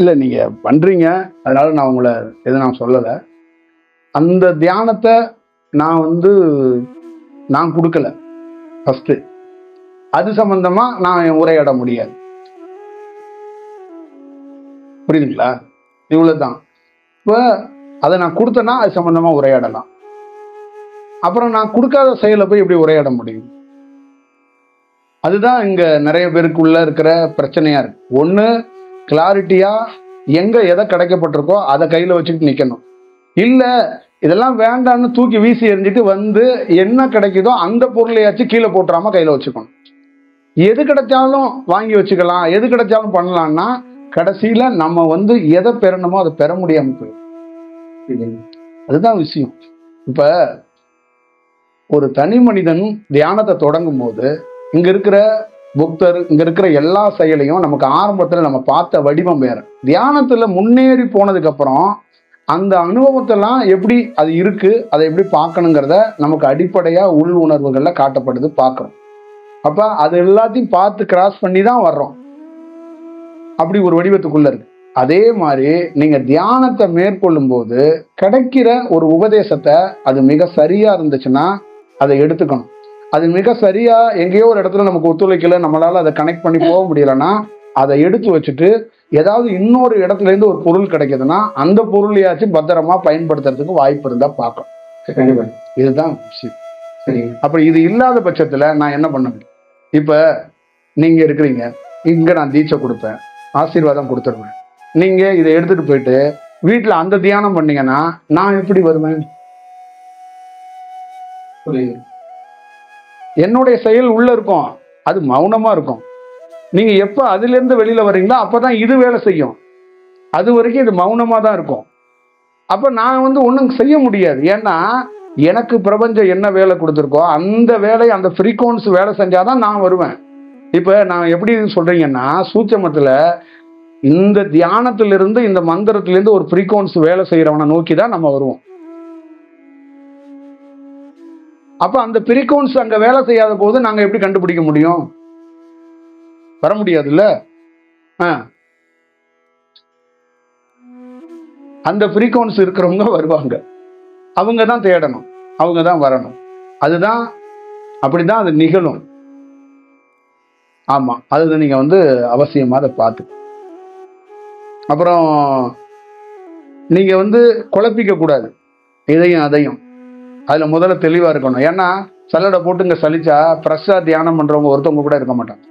இல்லை நீங்கள் பண்ணுறீங்க, அதனால நான் உங்களை எதுவும் நான் சொல்லலை. அந்த தியானத்தை நான் கொடுக்கல. ஃபஸ்ட்டு அது சம்பந்தமாக நான் உரையாட முடியாது. புரியுதுங்களா? இவ்வளோ தான். இப்போ அதை நான் கொடுத்தேன்னா அது சம்பந்தமாக உரையாடலாம். அப்புறம் நான் கொடுக்காத செயலை போய் எப்படி உரையாட முடியும்? அதுதான் இங்கே நிறைய பேருக்குள்ள இருக்கிற பிரச்சனையாக இருக்கு. ஒன்று, கிளாரிட்டியாக எங்கே எதை கிடைக்கப்பட்டிருக்கோ அதை கையில் வச்சுக்கிட்டு நிற்கணும். இல்லை இதெல்லாம் வேண்டான்னு தூக்கி வீசி எறிஞ்சிட்டு என்ன கிடைக்குதோ அந்த பொருளையாச்சும் கீழே போட்டுறாம கையில் வச்சுக்கணும். எது கிடைச்சாலும் வாங்கி வச்சுக்கலாம், எது கிடைச்சாலும் பண்ணலான்னா கடைசியில் நம்ம எதை பெறணுமோ அதை பெற முடியாமல் போயிடும். அதுதான் விஷயம். இப்போ ஒரு தனி மனிதன் தியானத்தை தொடங்கும் போது இங்க இருக்கிற புக்தர், இங்க இருக்கிற எல்லா செயலையும் நமக்கு ஆரம்பத்துல நம்ம பார்த்த வடிவம் வேற. தியானத்துல முன்னேறி போனதுக்கு அப்புறம் அந்த அனுபவத்தெல்லாம் எப்படி அது இருக்கு, அதை எப்படி பார்க்கணுங்கிறத நமக்கு அடிப்படையா உள் உணர்வுகள்ல காட்டப்படுது, பார்க்கறோம். அப்ப அது எல்லாத்தையும் பார்த்து கிராஸ் பண்ணி தான் வர்றோம். அப்படி ஒரு வடிவத்துக்குள்ள இருக்கு. அதே மாதிரி நீங்க தியானத்தை மேற்கொள்ளும் போது கிடைக்கிற ஒரு உபதேசத்தை அது மிக சரியா இருந்துச்சுன்னா அதை எடுத்துக்கணும். அது மிக சரியா எங்கேயோ ஒரு இடத்துல நமக்கு ஒத்துழைக்கல, நம்மளால அதை கனெக்ட் பண்ணி போக முடியலன்னா அதை எடுத்து வச்சுட்டு ஏதாவது இன்னொரு இடத்துல இருந்து ஒரு பொருள் கிடைக்குதுன்னா அந்த பொருளையாச்சும் பத்திரமா பயன்படுத்துறதுக்கு வாய்ப்பு இருந்தா பார்க்கணும். இதுதான் விஷயம். சரி, அப்படி இது இல்லாத பட்சத்துல நான் என்ன பண்ண முடியும்? இப்ப நீங்க இருக்கிறீங்க, இங்க நான் தீட்சை கொடுப்பேன், ஆசீர்வாதம் கொடுத்துருவேன். நீங்க இதை எடுத்துட்டு போயிட்டு வீட்டுல அந்த தியானம் பண்ணீங்கன்னா நான் எப்படி வருவேன்? என்னுடைய செயல் உள்ள இருக்கும், அது மௌனமா இருக்கும். நீங்க எப்ப அதுல இருந்து வெளியில வர்றீங்களோ அப்பதான் இது வேலை செய்யும். அது வரைக்கும் இது மௌனமா தான் இருக்கும். அப்ப நான் ஒன்றும் செய்ய முடியாது. ஏன்னா எனக்கு பிரபஞ்சம் என்ன வேலை கொடுத்துருக்கோ அந்த வேலை, அந்த ஃப்ரீக்வன்சி வேலை செஞ்சாதான் நான் வருவேன். இப்ப நான் எப்படி சொல்றீங்கன்னா, சூட்சமத்துல இந்த தியானத்திலிருந்து இந்த மந்திரத்திலிருந்து ஒரு ஃப்ரீக்வன்சி வேலை செய்யறவனை நோக்கி தான் நம்ம வருவோம். அப்ப அந்த ஃப்ரீக்வன்சி அங்க வேலை செய்யாத போது நாங்க எப்படி கண்டுபிடிக்க முடியும்? வர முடியாதுல்ல. அந்த ஃப்ரீக்வன்சி இருக்கிறவங்க வருவாங்க, அவங்க தான் தேடணும், அவங்க தான் வரணும். அதுதான், அப்படிதான் அது நிகழும். ஆமா, அது நீங்க அவசியமா அதை பார்த்து. அப்புறம் நீங்க குழப்பிக்க கூடாது இதையும் அதையும். அதுல முதல்ல தெளிவா இருக்கணும். ஏன்னா சல்லடை போட்டு இங்க சலிச்சா ஃப்ரெஷ்ஷா தியானம் பண்றவங்க ஒருத்தவங்க கூட இருக்க மாட்டாங்க.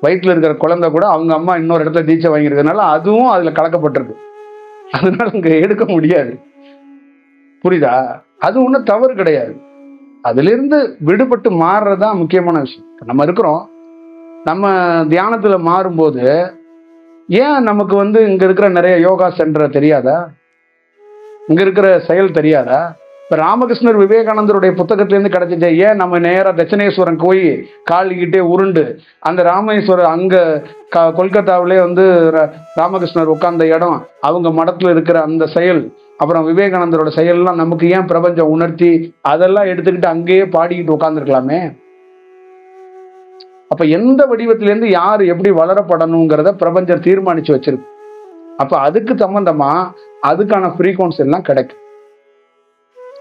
வயிற்றுல இருக்கிற குழந்தை கூட அவங்க அம்மா இன்னொரு இடத்துல தீட்சை வாங்கியிருக்கிறதுனால அதுவும் அதுல கலக்கப்பட்டிருக்கு, அதனால இங்க எடுக்க முடியாது. புரியுதா? அது ஒன்றும் தவறு கிடையாது. அதுல இருந்து விடுபட்டு மாறுறதுதான் முக்கியமான விஷயம். நம்ம இருக்கிறோம், நம்ம தியானத்துல மாறும்போது ஏன் நமக்கு இங்க இருக்கிற நிறைய யோகா சென்டர் தெரியாதா? இங்க இருக்கிற செயல் தெரியாதா? இப்ப ராமகிருஷ்ணர் விவேகானந்தருடைய புத்தகத்திலேருந்து கிடைச்சிச்சு. ஏன் நம்ம நேரா தட்சிணேஸ்வரன் போய் காலிக்கிட்டே உருண்டு அந்த ராமேஸ்வரர் அங்க கொல்கத்தாவிலே ராமகிருஷ்ணர் உட்கார்ந்த இடம், அவங்க மடத்துல இருக்கிற அந்த செயல், அப்புறம் விவேகானந்தரோட செயல்லாம் நமக்கு ஏன் பிரபஞ்சம் உணர்த்தி அதெல்லாம் எடுத்துக்கிட்டு அங்கேயே பாடிக்கிட்டு உட்கார்ந்துருக்கலாமே? அப்ப எந்த வடிவத்திலேருந்து யார் எப்படி வளரப்படணுங்கிறத பிரபஞ்சம் தீர்மானிச்சு வச்சிருக்கு. அப்ப அதுக்கு சம்பந்தமா அதுக்கான ஃப்ரீக்வன்சி எல்லாம் கிடைக்கும்.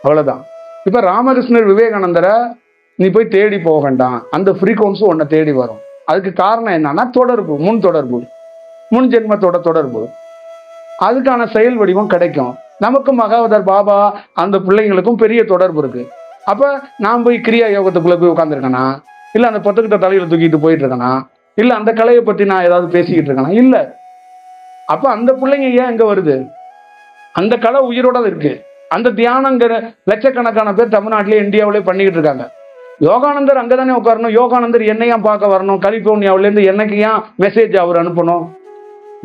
அவ்வளவுதான். இப்ப ராமகிருஷ்ணர் விவேகானந்தரை நீ போய் தேடி போக வேண்டாம், அந்த ஃப்ரீக்வன்சி உன்னை தேடி வரும். அதுக்கு காரணம் என்னன்னா தொடர்பு, முன் தொடர்பு, முன் ஜென்மத்தோட தொடர்பு. அதுக்கான செயல் வடிவம் கிடைக்கும். நமக்கும் மகாவதர் பாபா அந்த பிள்ளைங்களுக்கும் பெரிய தொடர்பு இருக்கு. அப்ப நான் போய் கிரியா யோகத்துக்குள்ள போய் உட்காந்துருக்கேனா, இல்ல அந்த பத்துக்கிட்ட தலையில தூக்கிட்டு போயிட்டு இருக்கேனா, இல்ல அந்த கலையை பத்தி நான் ஏதாவது பேசிக்கிட்டு இருக்கேனா? இல்ல. அப்ப அந்த பிள்ளைங்க ஏன் இங்க வருது? அந்த கலை உயிரோட இருக்கு. அந்த தியானங்கிற லட்சக்கணக்கான பேர் தமிழ்நாட்டிலே இந்தியாவிலே பண்ணிக்கிட்டு இருக்காங்க. யோகானந்தர் அங்கதானே உட்காரணும். யோகானந்தர் என்னையா பார்க்க வரணும்? கலிபோர்னியாவில இருந்து என்னைக்கு ஏன் மெசேஜ் அவர் அனுப்பணும்?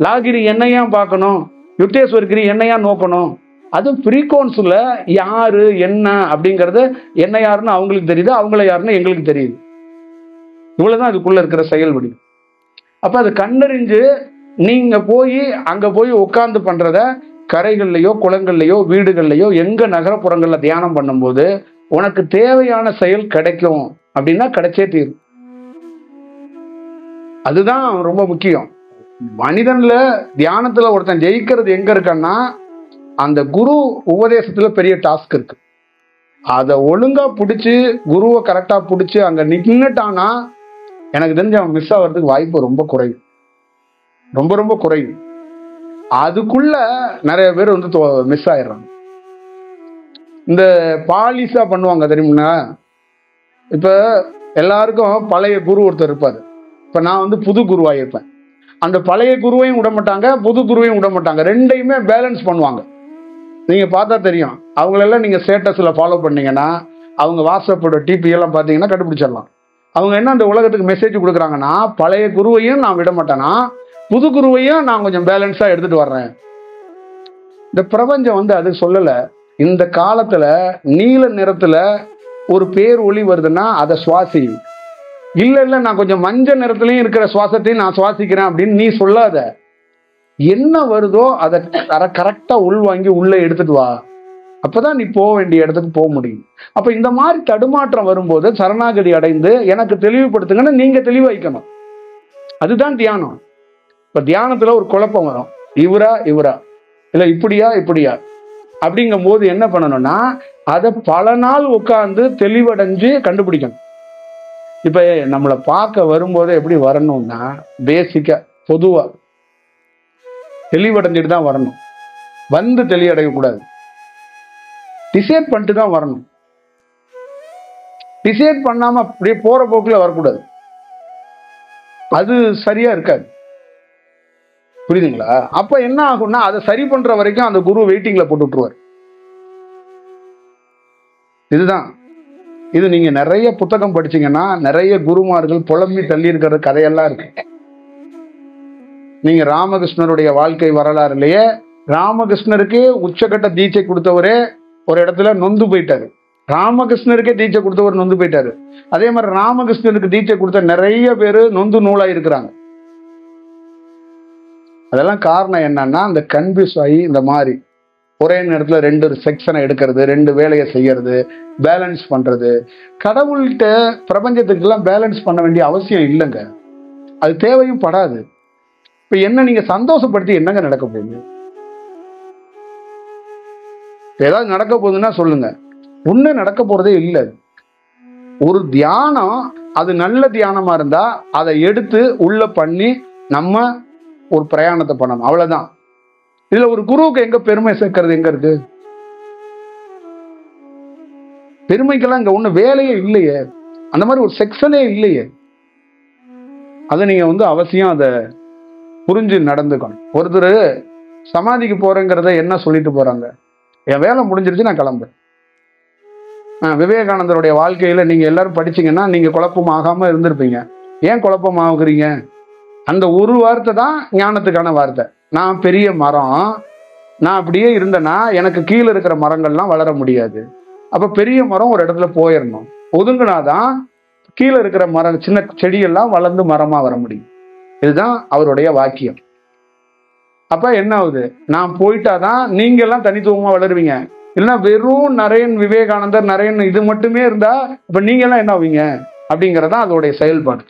லாகிரி என்னையா பார்க்கணும்? யுக்தேஸ்வர்கிரி என்னையா நோக்கணும்? அது ஃப்ரீக்வன்சில யாரு என்ன அப்படிங்கிறது என்ன யாருன்னு அவங்களுக்கு தெரியுது, அவங்கள யாருன்னு எங்களுக்கு தெரியுது. இவ்வளவுதான் இதுக்குள்ள இருக்கிற செயல்படி. அப்ப அது கண்டறிஞ்சு நீங்க போய் அங்க போய் உட்கார்ந்து பண்றத கரைகள்லையோ குளங்கள்லையோ வீடுகள்லையோ எங்க நகரப்புறங்கள்ல தியானம் பண்ணும்போது உனக்கு தேவையான செயல் கிடைக்கும் அப்படின்னா கிடைச்சே தீரும். அதுதான் ரொம்ப முக்கியம். மனிதன்ல தியானத்துல ஒருத்தன் ஜெயிக்கிறது எங்க இருக்கன்னா, அந்த குரு உபதேசத்துல பெரிய டாஸ்க் இருக்கு. அதை ஒழுங்கா பிடிச்சி குருவை கரெக்டா பிடிச்சி அங்க நின்னுட்டானா எனக்கு தெரிஞ்சு அவன் மிஸ் ஆகிறதுக்கு வாய்ப்பு ரொம்ப குறையும், ரொம்ப ரொம்ப குறையும். அதுக்குள்ள நிறைய பேர் வந்து மிஸ் ஆயிடுறாங்க. இந்த பாலிசா பண்ணுவாங்க தெரியுமா? இப்ப எல்லாருக்கும் பழைய குரு ஒருத்தர் இருப்பாரு. இப்ப நான் வந்து புது குருவாயிருப்பேன். அந்த பழைய குருவையும் விட மாட்டாங்க, புது குருவையும் விட மாட்டாங்க, ரெண்டையுமே பேலன்ஸ் பண்ணுவாங்க. நீங்க பார்த்தா தெரியும். அவங்களெல்லாம் நீங்க ஸ்டேட்டஸ்ல ஃபாலோ பண்ணீங்கன்னா, அவங்க வாட்ஸ்அப்போட டிபி எல்லாம் பார்த்தீங்கன்னா கண்டுபிடிச்சிடலாம். அவங்க என்ன அந்த உலகத்துக்கு மெசேஜ் கொடுக்குறாங்கன்னா, பழைய குருவையும் நான் விட மாட்டேன்னா, புது குருவையும் நான் கொஞ்சம் பேலன்ஸா எடுத்துட்டு வர்றேன். இந்த பிரபஞ்சம் வந்து அது சொல்லல. இந்த காலத்துல நீல நிறத்துல ஒரு பேர் ஒளி வருதுன்னா அதை சுவாசி. இல்ல நான் கொஞ்சம் மஞ்சள் நிறத்துலயும் இருக்கிற சுவாசத்தையும் நான் சுவாசிக்கிறேன் அப்படின்னு நீ சொல்லாத. என்ன வருதோ அதை கரெக்டா உள்வாங்கி உள்ள எடுத்துட்டு வா. அப்பதான் நீ போக வேண்டிய இடத்துக்கு போக முடியும். அப்ப இந்த மாதிரி தடுமாற்றம் வரும்போது சரணாகதி அடைந்து எனக்கு தெளிவுபடுத்துங்கன்னு நீங்க தெளிவாய்க்கணும். அதுதான் தியானம். இப்ப தியானத்துல ஒரு குழப்பம் வரும், இவரா இல்ல இப்படியா அப்படிங்கும் போது என்ன பண்ணணும்னா, அதை பல நாள் உட்கார்ந்து தெளிவடைஞ்சு கண்டுபிடிக்கணும். இப்ப நம்மளை பார்க்க வரும்போது எப்படி வரணும்னா, பேசிக்கா பொதுவா தெளிவடைஞ்சிட்டு தான் வரணும். வந்து தெளிவடையக்கூடாது. டிசைட் பண்ணிட்டு தான் வரணும். டிசைட் பண்ணாம அப்படியே போற போக்குல வரக்கூடாது. அது சரியா இருக்காது. புரியுதுங்களா? அப்ப என்ன ஆகும்னா, அதை சரி பண்ற வரைக்கும் அந்த குரு வெயிட்டிங்ல போட்டு விட்டுருவார். இதுதான். இது நீங்க நிறைய புத்தகம் படிச்சீங்கன்னா நிறைய குருமார்கள் புலம்பி தள்ளி இருக்கிற கதையெல்லாம் இருக்கு. நீங்க ராமகிருஷ்ணருடைய வாழ்க்கை வரலாறுலயே ராமகிருஷ்ணருக்கு உச்சகட்ட தீட்சை கொடுத்தவரே ஒரு இடத்துல நொந்து போயிட்டாரு. ராமகிருஷ்ணருக்கே தீட்சை கொடுத்தவர் நொந்து போயிட்டாரு. அதே மாதிரி ராமகிருஷ்ணருக்கு தீட்சை கொடுத்த நிறைய பேரு நொந்து நூலா இருக்கிறாங்க. அதெல்லாம் காரணம் என்னன்னா, அந்த கன்ஃபியூஸ் ஆகி இந்த மாதிரி ஒரே நேரத்துல ரெண்டு செக்ஷனை எடுக்கிறது, ரெண்டு வேலையை செய்யறது, பேலன்ஸ் பண்றது. கடவுள்கிட்ட பிரபஞ்சத்துக்கு எல்லாம் பேலன்ஸ் பண்ண வேண்டிய அவசியம் இல்லைங்க. அது தேவையும் படாது. இப்ப என்ன நீங்க சந்தோஷப்படுத்தி என்னங்க நடக்க போகுது? ஏதாவது நடக்க போகுதுன்னா சொல்லுங்க. ஒண்ணு நடக்க போறதே இல்லை. ஒரு தியானம், அது நல்ல தியானமா இருந்தா அதை எடுத்து உள்ள பண்ணி நம்ம ஒரு பிரயாணத்தை பண்ணணும், அவ்வளவுதான். இதுல ஒரு குருவுக்கு எங்க பெருமை சேர்க்கறது எங்க இருக்கு? பெருமைக்கெல்லாம் இங்க ஒண்ணு வேலையே இல்லையே, அந்த மாதிரி ஒரு செக்ஷனே இல்லையே. அதை நீங்க வந்து அவசியம் அதை புரிஞ்சு நடந்துக்கணும். ஒருத்தர் சமாதிக்கு போறேங்கிறத என்ன சொல்லிட்டு போறாங்க, என் வேலை முடிஞ்சிருச்சு நான் கிளம்புறேன். விவேகானந்தருடைய வாழ்க்கையில நீங்க எல்லாரும் படிச்சீங்கன்னா நீங்க குழப்பம் ஆகாம இருந்திருப்பீங்க. ஏன் குழப்பம் ஆகுறீங்க? அந்த ஒரு வார்த்தை தான் ஞானத்துக்கான வார்த்தை. நான் பெரிய மரம், நான் அப்படியே இருந்தேன்னா எனக்கு கீழே இருக்கிற மரங்கள்லாம் வளர முடியாது. அப்ப பெரிய மரம் ஒரு இடத்துல போயிடணும், ஒதுங்கினாதான் கீழே இருக்கிற மரம் சின்ன செடியெல்லாம் வளர்ந்து மரமா வர முடியும். இதுதான் அவருடைய வாக்கியம். அப்ப என்ன ஆகுது, நான் போயிட்டாதான் நீங்க எல்லாம் தனித்துவமா வளருவீங்க. இல்லைன்னா வெறும் நரேன் விவேகானந்தர் நரேன் இது மட்டுமே இருந்தா இப்ப நீங்க எல்லாம் என்ன ஆவீங்க அப்படிங்கறதான் அதோடைய செயல்பாடு.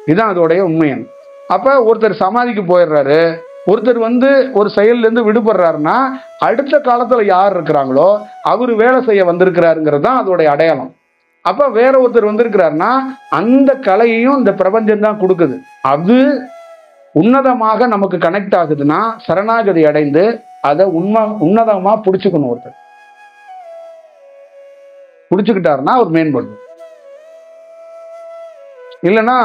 இதுதான் அதோடைய உண்மையன். அப்ப ஒருத்தர் சமாதிக்கு போயிடுறாரு, ஒருத்தர் வந்து ஒரு செயல்ல இருந்து விடுபடுறாருன்னா அடுத்த காலத்துல யார் இருக்கிறாங்களோ அவரு வேலை செய்ய வந்திருக்கிறாருங்கிறது தான் அதோடைய அடையாளம். அப்ப வேற ஒருத்தர் வந்திருக்கிறாருன்னா அந்த கலையையும் இந்த பிரபஞ்சம் தான் கொடுக்குது. அது உன்னதமாக நமக்கு கனெக்ட் ஆகுதுன்னா சரணாகதி அடைந்து அதை உன்னதமா புடிச்சுக்கணும். ஒருத்தர் புடிச்சுக்கிட்டாருன்னா அவர் மேம்படும். இல்லைன்னா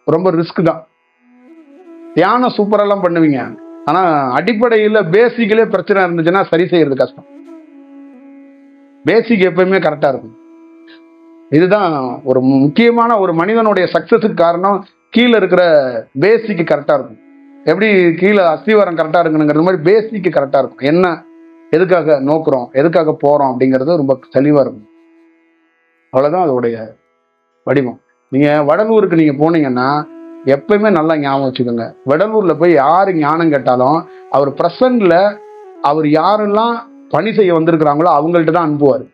ரொம்ப ரிஸ்க் தான். தியானம் சூப்பரெல்லாம் பண்ணுவீங்க, ஆனா அடிப்படையில பேசிக்கலே பிரச்சனை இருந்துச்சுன்னா சரி செய்யறது கஷ்டம். பேசிக் எப்பயுமே கரெக்டா இருக்கும். இதுதான் ஒரு முக்கியமான ஒரு மனிதனுடைய சக்சஸுக்கு காரணம். கீழே இருக்கிற பேசிக் கரெக்டா இருக்கும். எப்படி கீழே அஸ்திவாரம் கரெக்டா இருக்கணுங்கிறது மாதிரி பேசிக் கரெக்டா இருக்கும். என்ன எதுக்காக நோக்குறோம், எதுக்காக போறோம் அப்படிங்கிறது ரொம்ப தெளிவா இருக்கும். அவ்வளவுதான் அதோடைய வடிவம். நீங்க வடலூருக்கு நீங்க போனீங்கன்னா எப்பயுமே நல்லா ஞாபகம் வச்சுக்கோங்க. வடலூர்ல போய் யாரு ஞானம் கேட்டாலும் அவர் பிரசன்ட்ல அவர் யாரெல்லாம் பணி செய்ய வந்திருக்கிறாங்களோ அவங்கள்ட்ட தான் அனுப்புவார்.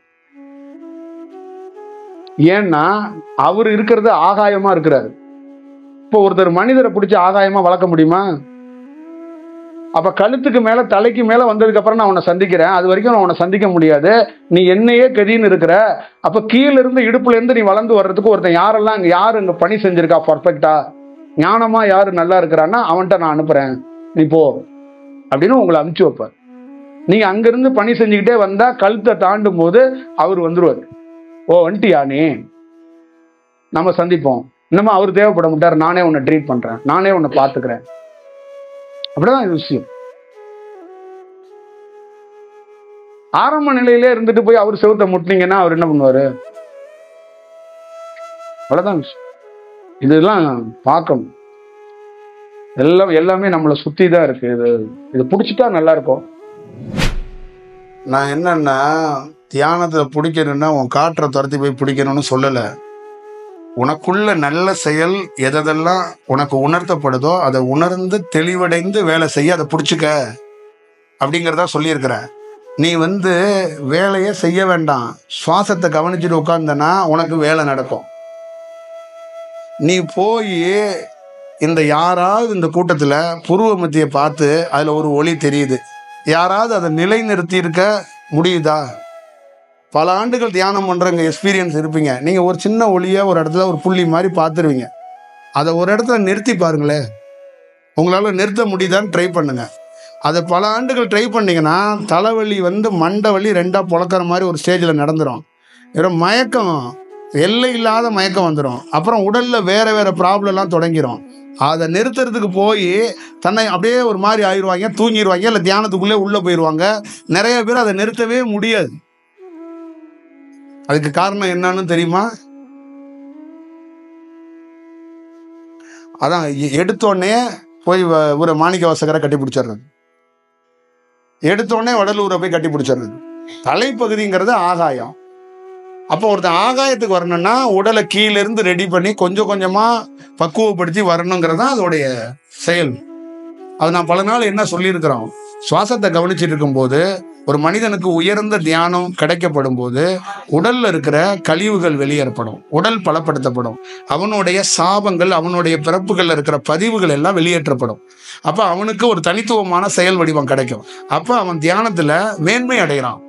ஏன்னா அவர் இருக்கிறது ஆகாயமா இருக்கிறாரு. இப்போ ஒருத்தர் மனிதரை பிடிச்சி ஆகாயமா வளர்க்க முடியுமா? அப்ப கழுத்துக்கு மேல தலைக்கு மேல வந்ததுக்கு அப்புறம் நான் உன்னை சந்திக்கிறேன், அது வரைக்கும் நான் உன்னை சந்திக்க முடியாது. நீ என்னையே கதின்னு இருக்கிற. அப்ப கீழ இருந்து இடுப்புல இருந்து நீ வளர்ந்து வர்றதுக்கு ஒருத்தன் யாரு இங்க பணி செஞ்சிருக்கா பர்ஃபெக்டா, ஞானமா யாரு நல்லா இருக்கிறான்னா அவன்கிட்ட நான் அனுப்புறேன், நீ போ அப்படின்னு உங்களை அனுப்பிச்சு வைப்பார். நீங்க அங்கிருந்து பணி செஞ்சுக்கிட்டே வந்தா கழுத்தை தாண்டும் போது அவர் வந்துருவார். ஓ வந்துட்டியா நீ, நம்ம சந்திப்போம். இன்னமும் அவர் தேவைப்பட மாட்டார், நானே உன்னை ட்ரீட் பண்றேன், நானே உன்னை பார்த்துக்கிறேன். அப்படிதான் இது விஷயம். ஆரம்ப நிலையிலே இருந்துட்டு போய் அவர் செவுத்த முட்டினீங்கன்னா அவர் என்ன பண்ணுவாரு? அவ்வளவுதான் விஷயம். இதெல்லாம் பார்க்கணும். எல்லாமே நம்மளை சுத்தி தான் இருக்கு. இது பிடிச்சிட்டா நல்லா இருக்கும். நான் என்னன்னா தியானத்தை பிடிக்கணும்னா உன் காற்றை துரத்தி போய் பிடிக்கணும்னு சொல்லலை. உனக்குள்ள நல்ல செயல் எதெல்லாம் உனக்கு உணர்த்தப்படுதோ அதை உணர்ந்து தெளிவடைந்து வேலை செய்ய, அதை பிடிச்சிக்க அப்படிங்கிறதா சொல்லியிருக்கிற. நீ வேலையை செய்ய வேண்டாம், சுவாசத்தை கவனிச்சுட்டு உட்கார்ந்தனா உனக்கு வேலை நடக்கும். நீ போய் இந்த யாராவது இந்த கூட்டத்தில் புருவ மத்தியை பார்த்து அதில் ஒரு ஒளி தெரியுது, யாராவது அதை நிலைநிறுத்தி இருக்க முடியுதா? பல ஆண்டுகள் தியானம் பண்ணுறங்க எக்ஸ்பீரியன்ஸ் இருப்பீங்க. நீங்கள் ஒரு சின்ன ஒளியை ஒரு இடத்துல ஒரு புள்ளி மாதிரி பார்த்துருவீங்க. அதை ஒரு இடத்துல நிறுத்தி பாருங்களேன். உங்களால் நிறுத்த முடியுதான்னு ட்ரை பண்ணுங்க. அதை பல ஆண்டுகள் ட்ரை பண்ணிங்கன்னா தலைவலி மண்டை வலி ரெண்டாக பொழக்கிற மாதிரி ஒரு ஸ்டேஜில் நடந்துடும். வெறும் மயக்கம், எல்லை இல்லாத மயக்கம் வந்துடும். அப்புறம் உடலில் வேறு ப்ராப்ளம்லாம் தொடங்கிடும். அதை நிறுத்துறதுக்கு போய் தன்னை அப்படியே ஒரு மாதிரி ஆயிடுவாங்க, தூங்கிடுவாங்க, இல்லை தியானத்துக்குள்ளே உள்ளே போயிடுவாங்க. நிறைய பேர் அதை நிறுத்தவே முடியாது. அதுக்கு காரணம் என்னன்னு தெரியுமா? அதான் எடுத்தோடனே போய் ஒரு மாணிக்க வாசகரை கட்டி பிடிச்சிடுறது, எடுத்தோடனே வடலூரை போய் கட்டி பிடிச்சிடுறது. தலைப்பகுதிங்கிறது ஆகாயம். அப்போ ஒருத்தன் ஆகாயத்துக்கு வரணும்னா உடலை கீழிருந்து ரெடி பண்ணி கொஞ்சம் கொஞ்சமாக பக்குவப்படுத்தி வரணுங்கிறது தான் அதோடைய செயல். அது நான் பல நாள் என்ன சொல்லியிருக்கிறோம், சுவாசத்தை கவனிச்சுட்டு இருக்கும்போது ஒரு மனிதனுக்கு உயர்ந்த தியானம் கிடைக்கப்படும் போது உடல்ல இருக்கிற கழிவுகள் வெளியேறப்படும், உடல் பலப்படுத்தப்படும், அவனுடைய சாபங்கள் அவனுடைய பிறப்புகள்ல இருக்கிற பதிவுகள் எல்லாம் வெளியேற்றப்படும். அப்ப அவனுக்கு ஒரு தனித்துவமான செயல் வடிவம் கிடைக்கும். அப்ப அவன் தியானத்துல மேன்மை அடைகிறான்.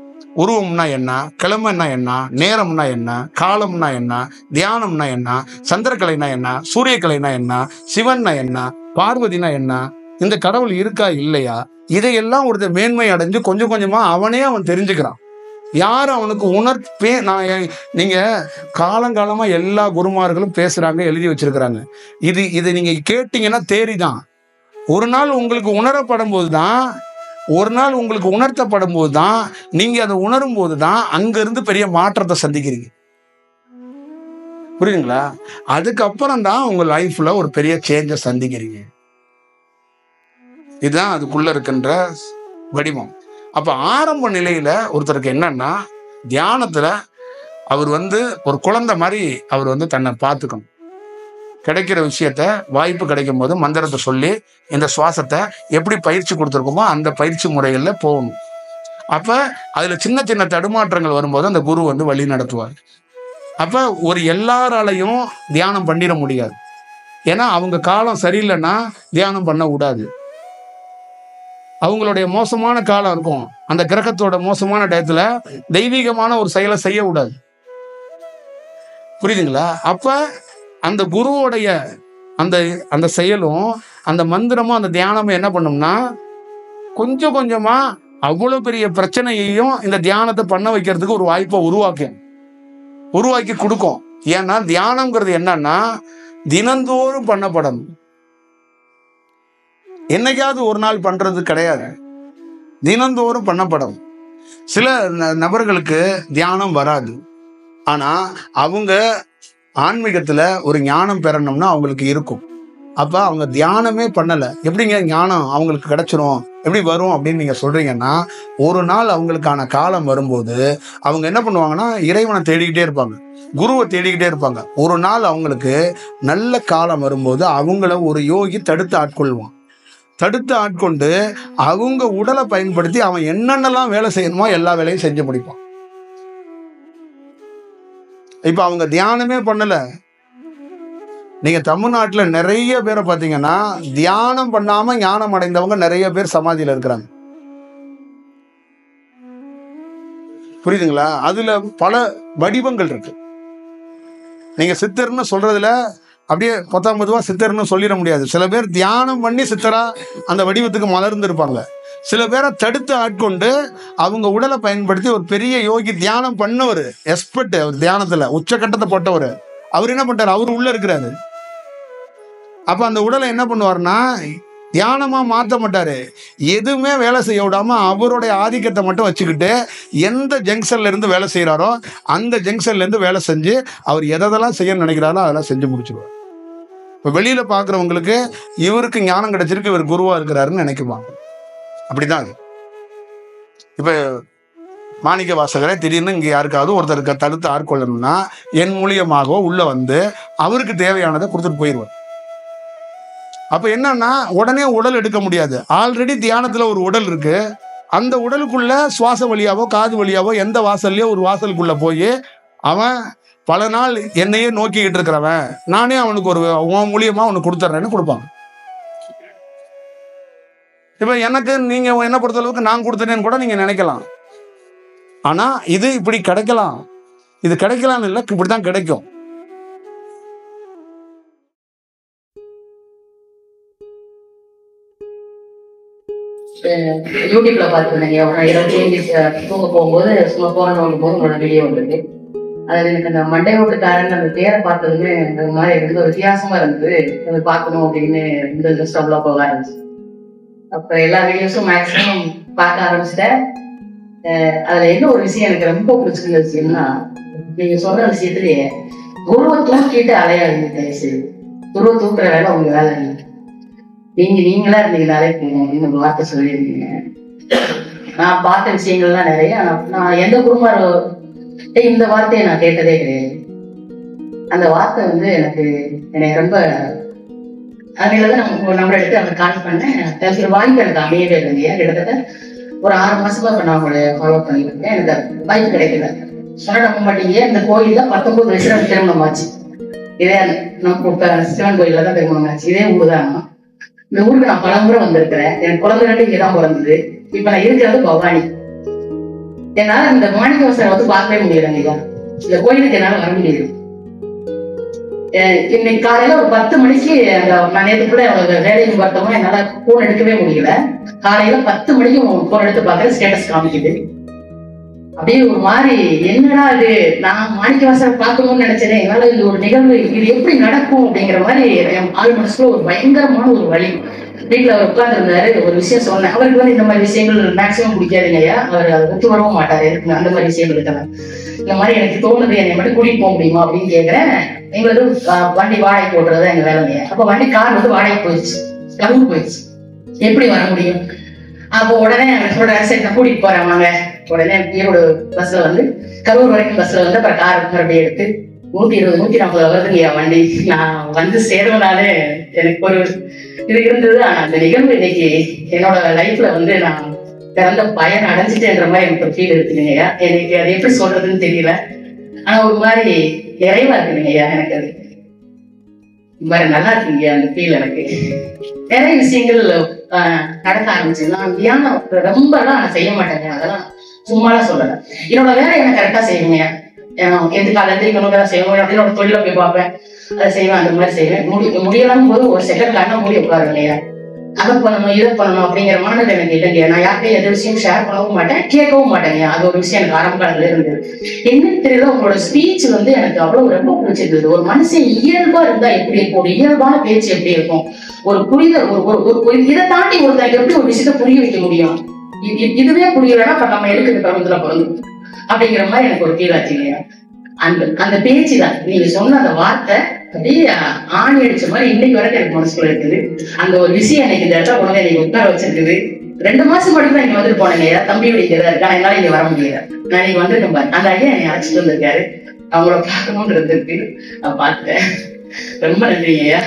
உருவம்னா என்ன, கிழமைன்னா என்ன, நேரம்னா என்ன, காலம்னா என்ன, தியானம்னா என்ன, சந்திரக்கலைனா என்ன, சூரியக்கலைனா என்ன, சிவன்னா என்ன, பார்வதினா என்ன, இந்த கடவுள் இருக்கா இல்லையா, இதையெல்லாம் ஒருத்தர் மேன்மை அடைஞ்சு கொஞ்சம் கொஞ்சமா அவன் தெரிஞ்சுக்கிறான். யாரும் அவனுக்கு நீங்க காலங்காலமா எல்லா குருமார்களும் பேசுறாங்க, எழுதி வச்சிருக்கிறாங்க. இது நீங்க கேட்டீங்கன்னா தேரிதான். ஒரு நாள் உங்களுக்கு உணரப்படும் போதுதான், ஒரு நாள் உங்களுக்கு உணர்த்தப்படும் போதுதான், நீங்க அதை உணரும் போதுதான் அங்கிருந்து பெரிய மாற்றத்தை சந்திக்கிறீங்க. புரியுதுங்களா? அதுக்கப்புறம் தான் உங்க லைஃப்ல ஒரு பெரிய சேஞ்சை சந்திக்கிறீங்க. இதுதான் அதுக்குள்ள இருக்கின்ற வடிவம். அப்ப ஆரம்ப நிலையில ஒருத்தருக்கு என்னன்னா, தியானத்துல அவர் ஒரு குழந்தை மாதிரி அவர் தன்னை பார்த்துக்கணும். கிடைக்கிற விஷயத்த வாய்ப்பு கிடைக்கும் போது மந்திரத்தை சொல்லி இந்த சுவாசத்தை எப்படி பயிற்சி கொடுத்துருக்கோமோ அந்த பயிற்சி முறைகளில் போகணும். அப்ப அதுல சின்ன சின்ன தடுமாற்றங்கள் வரும்போது அந்த குரு வழி நடத்துவார். அப்ப ஒரு எல்லாராலையும் தியானம் பண்ணிட முடியாது. ஏன்னா அவங்க காலம் சரியில்லைன்னா தியானம் பண்ண கூடாது. அவங்களுடைய மோசமான காலம் இருக்கும், அந்த கிரகத்தோட மோசமான டயத்துல தெய்வீகமான ஒரு செயலை செய்ய கூடாது. புரியுதுங்களா? அப்ப அந்த குருவோடைய அந்த செயலும் அந்த மந்திரமும் அந்த தியானமும் என்ன பண்ணும்னா கொஞ்சம் கொஞ்சமா அவ்வளவு பெரிய பிரச்சனையையும் இந்த தியானத்தை பண்ண வைக்கிறதுக்கு ஒரு வாய்ப்பை உருவாக்கி கொடுக்கும். ஏன்னா தியானம்ங்கிறது என்னன்னா தினந்தோறும் பண்ணப்படணும். என்னைக்காவது ஒரு நாள் பண்றது கிடையாது, தினந்தோறும் பண்ணப்படும். சில நபர்களுக்கு தியானம் வராது, ஆனா அவங்க ஆன்மீகத்துல ஒரு ஞானம் பெறணும்னா அவங்களுக்கு இருக்கும். அப்ப அவங்க தியானமே பண்ணல, எப்படிங்க ஞானம் அவங்களுக்கு கிடைச்சிரும், எப்படி வரும் அப்படின்னு நீங்க சொல்றீங்கன்னா, ஒரு நாள் அவங்களுக்கான காலம் வரும்போது அவங்க என்ன பண்ணுவாங்கன்னா இறைவனை தேடிக்கிட்டே இருப்பாங்க, குருவை தேடிக்கிட்டே இருப்பாங்க. ஒரு நாள் அவங்களுக்கு நல்ல காலம் வரும்போது அவங்கள ஒரு யோகி தடுத்து ஆட்கொண்டு அவங்க உடலை பயன்படுத்தி அவன் என்னென்னலாம் வேலை செய்யணுமோ எல்லா வேலையும் செஞ்சு முடிப்பான். இப்ப அவங்க தியானமே பண்ணல, நீங்க தமிழ்நாட்டுல நிறைய பேரை பார்த்தீங்கன்னா தியானம் பண்ணாம ஞானம் அடைந்தவங்க நிறைய பேர் சமாதியில இருக்கிறாங்க. புரியுதுங்களா? அதுல பல வடிவங்கள் இருக்கு. நீங்க சித்தர்னு சொல்றதுல அப்படியே 19 சித்தர்னு சொல்லிட முடியாது. சில பேர் தியானம் பண்ணி சித்தரா அந்த வடிவத்துக்கு மலர்ந்து இருப்பாங்க. சில பேரை தடுத்து ஆட்கொண்டு அவங்க உடலை பயன்படுத்தி ஒரு பெரிய யோகி தியானம் பண்ணவர், எக்ஸ்பர்ட், அவர் தியானத்துல உச்சக்கட்டத்தை போட்டவர். அவர் என்ன பண்றாரு? அவர் உள்ள இருக்கிறாரு. அப்ப அந்த உடலை என்ன பண்ணுவார்னா தியானமா மாற்ற மாட்டாரு. எதுவுமே வேலை செய்ய விடாம அவருடைய ஆதிக்கத்தை மட்டும் வச்சுக்கிட்டு எந்த ஜங்ஷன்ல இருந்து வேலை செய்யறாரோ அந்த ஜங்ஷன்ல இருந்து வேலை செஞ்சு அவர் எதெல்லாம் செய்ய நினைக்கிறாரோ அதெல்லாம் செஞ்சு முடிச்சிருவார். இப்ப வெளியில பாக்குறவங்களுக்கு இவருக்கு ஞானம் கிடைச்சிருக்கு, இவர் குருவா இருக்கிறாருன்னு நினைக்குவாங்க. அப்படிதான். இப்ப மாணிக்க வாசகரை திடீர்னு இங்க யாருக்காவது ஒருத்தருக்கு தடுத்து ஆட்கொள்ளணும்னா என் மூலியமாக உள்ள வந்து அவருக்கு தேவையானதை கொடுத்துட்டு போயிடுவார். அப்ப என்னன்னா உடனே உடல் எடுக்க முடியாது. ஆல்ரெடி தியானத்துல ஒரு உடல் இருக்கு. அந்த உடலுக்குள்ள சுவாச வழியாவோ காது வழியாவோ எந்த வாசல்லையோ ஒரு வாசலுக்குள்ள போய் அவன் பல நாள் என்னையே நோக்கிக்கிட்டு இருக்கிறவன், நானே அவனுக்கு ஒரு உன் மூலியமா அவனுக்கு கொடுத்துட்றேன்னு கொடுப்பாங்க. இப்ப எனக்கு நீங்க என்ன பொறுத்த அளவுக்கு நான் கொடுத்துட்டேன்னு கூட நீங்க நினைக்கலாம். ஆனா இது இப்படி கிடைக்கலாம், இது கிடைக்கலாம்னு இல்லை, இப்படித்தான் கிடைக்கும். யூடியூப்ல பாத்துருந்தேங்க. தூங்க போகும்போது சும்மா போன் நோண்டும் போது வீடியோ வந்தது. அது எனக்கு அந்த மண்டை ஓட்டுக்காரன் அந்த பேரை பார்த்ததுமே அந்த மாதிரி ரொம்ப வித்தியாசமா இருந்தது. அதை பார்க்கணும் அப்படின்னு இந்த இன்ஸ்டாப்ல போக ஆரம்பிச்சு. அப்ப எல்லா வீடியோஸும் மேக்ஸிமம் பார்க்க ஆரம்பிச்சிட்டேன். அதுல என்ன ஒரு விஷயம் எனக்கு ரொம்ப பிடிச்சிருந்த விஷயம்னா, நீங்க சொல்ற விஷயத்திலேயே குருவை தூக்கிட்டு அலையாடுங்க. தயவுசெய்து குருவை தூக்குற வேலை உங்க வேலை இல்லை, நீங்களா இருந்தீங்கனாலே போகும் அப்படின்னு ஒரு வார்த்தை சொல்லியிருந்தீங்க. நான் பார்த்த விஷயங்கள்லாம் நிறைய. நான் எந்த குருமாரோ இந்த வார்த்தையை நான் கேட்டதே கிடையாது. அந்த வார்த்தை வந்து எனக்கு ரொம்ப அதுலதான் நம்ம நம்பர் எடுத்து அவங்க கால் பண்ணேன். வாய்ப்பு எனக்கு அமையவே இல்லைங்க. கிட்டத்தட்ட ஒரு 6 மாசமா இப்ப நான் உங்களை ஃபாலோ பண்ணிட்டு இருக்கேன். எனக்கு வாய்ப்பு கிடைக்கல. சொன்ன நம்ப மாட்டீங்க, இந்த கோயில்ல 19 வயசுல திருமணம் ஆச்சு. இதே நம்ம சிவன் கோயில்ல தான் திருமணம் ஆச்சு. இதே ஊர் தான். இந்த ஊருக்கு நான் பல முறை வந்திருக்கிறேன். எனக்கு குழந்தை 2 இங்கதான் பிறந்தது. இப்ப நான் இருக்கிறது பவானி. என்னால இந்த மாணிக்க வாசகரை வந்து பார்க்கவே முடியலங்க. இந்த கோயிலுக்கு என்னால வர முடியுது. இன்னைக்கு காலையில ஒரு 10 மணிக்கு நான் நேற்றுக்குள்ள அவங்க வேலைக்கு பார்த்தோம்னா என்னால போன் எடுக்கவே முடியல. காலையில 10 மணிக்கு போன் எடுத்து பார்க்கற ஸ்டேட்டஸ் காமிக்குது. அப்படியே ஒரு மாதிரி என்னடா இது, நான் மாணிக்க வாசகரை பார்க்கணும்னு நினைச்சேன். என்னால இது ஒரு நிகழ்வு இது எப்படி நடக்கும் அப்படிங்கிற மாதிரி ஆள் மனசுல ஒரு பயங்கரமான ஒரு வழி. வீட்டுல அவர் உட்கார்ந்து இருந்தாரு. ஒரு விஷயம் சொன்னேன். அவருக்கு வந்து இந்த மாதிரி விஷயங்கள் மேக்சிமம் பிடிக்காதுங்க ஐயா. அவர் அதை ஒத்து வரவும் மாட்டாரு. அந்த மாதிரி விஷயங்கள் இருக்காங்க. இந்த மாதிரி எனக்கு தோணுது, என்னை மட்டும் கூட்டிட்டு போக முடியுமா அப்படின்னு கேட்கிறேன். எங்களுக்கு வண்டி வாடகை போட்டுறது எங்க வேலைங்க. அப்ப வண்டி கார் வந்து வாடகை போயிடுச்சு, கரூர் போயிடுச்சு. எப்படி வர முடியும்? அப்போ உடனே சொல்றேன், சரி நான் கூட்டிட்டு போறேன் வாங்க. உடனே ஈரோடு பஸ்ல வந்து கரூர் வரைக்கும் பஸ்ல வந்து அப்புறம் கார் மறுபடியும் எடுத்து 120 140 வருதுங்க வண்டி. நான் வந்து சேருவனாலே எனக்கு ஒரு இது இருந்தது. ஆனா அந்த நிகழ்வு இன்னைக்கு என்னோட லைஃப்ல வந்து நான் பிறந்த பயன் அடைஞ்சிட்டேன்ற மாதிரி எனக்கு ஒரு ஃபீல் இருக்குதுங்கய்யா. எனக்கு அது எப்படி சொல்றதுன்னு தெரியல. ஆனா ஒரு மாதிரி நிறைவா இருக்குதுங்கய்யா. எனக்கு அது மாதிரி நல்லா இருக்குங்க அந்த ஃபீல். எனக்கு நிறைய விஷயங்கள் நடக்க ஆரம்பிச்சு. நான் தியானம் ரொம்பலாம் நான் செய்ய மாட்டேங்க. அதெல்லாம் சும்மாலாம் சொல்லல. என்னோட வேலை எனக்கு கரெக்டா செய்வேங்க. எதுக்கு அதை எந்திரிக்கணும் செய்வேன் அப்படின்னு தொழில போய் பார்ப்பேன், அதை செய்வேன், அந்த மாதிரி செய்வேன். முடியலாம் போது ஒரு செகண்ட் கண்ண மூடி உட்காரு இல்லையா, அதை பண்ணணும் இதை பண்ணணும் அப்படிங்கிற மாதிரி எனக்கு இல்லைங்க. நான் யார்கிட்டையும் எந்த விஷயம் ஷேர் பண்ணவும் மாட்டேன், கேட்கவும் மாட்டேங்க. அது ஒரு விஷயம் எனக்கு ஆரம்ப காலத்துல இருந்தது. என்னன்னு தெரியல, உங்களோட ஸ்பீச் வந்து எனக்கு அவ்வளவு ரொம்ப பிடிச்சிருந்தது. ஒரு மனுஷன் இயல்பா இருந்தா எப்படி இருக்கும், ஒரு இயல்பான பேச்சு எப்படி இருக்கும், ஒரு புரிதல், ஒரு இதை தாண்டி ஒருத்தருக்கு எப்படி ஒரு விஷயத்த புரிய வைக்க முடியும். இதுவே புரியலன்னா அப்ப நம்ம எடுக்கிறது கிரமத்துல பிறந்தோம் அப்படிங்கிற மாதிரி எனக்கு ஒரு ஃபீல் ஆச்சு இல்லையா. அந்த பேச்சு தான் நீங்க சொன்ன அந்த வார்த்தை அப்படியே ஆணி அடிச்ச மாதிரி இன்னைக்கு வரைக்கும் எனக்கு மனசுக்குள்ள இருக்குது. அந்த ஒரு விஷயம் எனக்கு இந்த இடத்துல உடனே நீங்க உட்கார வச்சிருக்குது. 2 மாசம் மட்டும் தான் இங்க வந்துட்டு போனேங்க. தம்பியோட இங்க இருக்கா, என்னால இங்க வர முடியல. நான் இங்க வந்துருக்கேன் பாரு. அந்த ஐயா என்னை அழைச்சிட்டு வந்திருக்காரு. அவங்கள பார்க்கணும்னு இருந்திருக்கு. நான் பார்த்தேன். ரொம்ப நன்றிங்க ஐயா.